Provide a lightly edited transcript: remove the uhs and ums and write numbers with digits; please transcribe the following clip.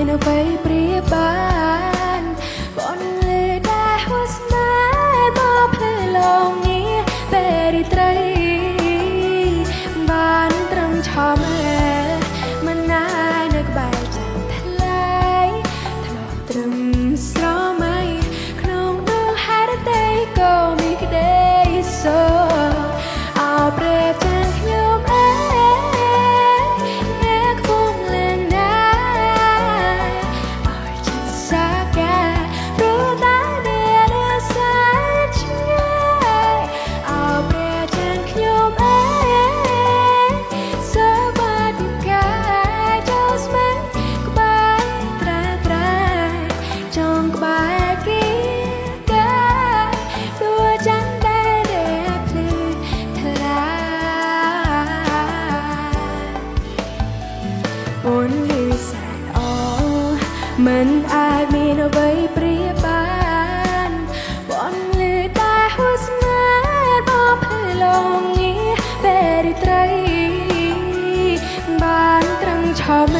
នៅបីព្រាបានបនលើដែរហួស្នេហ៍មកភ្លឺលងងារពេលរីត្រីបានត្រឹមឆោមមិនណាយនៅក្បែរចាំថ្លៃធ្លាប់ត្រឹមស្រមៃក្នុងដួងហេតុតែក៏មានក្តីសុខអោប្រែចានខ្ញុំអ្នកគង់លែងណាឲ្យជាសាកាព្រោះតែមានសាឆ្ងាយអោប្រែចានខ្ញុំសុបាតិកាចូលស្មែក្បែរត្រាចងក្បែរគីកាដួលចាំដែលភ្លឺថ្លាអូនលឺសែនអូមិនអាចមានអ្វីប្រៀបបានបនលឺតែហួស្នេហ៍មកភ្លឺលងងារពេលរីត្រីបានត្រឹមឆោម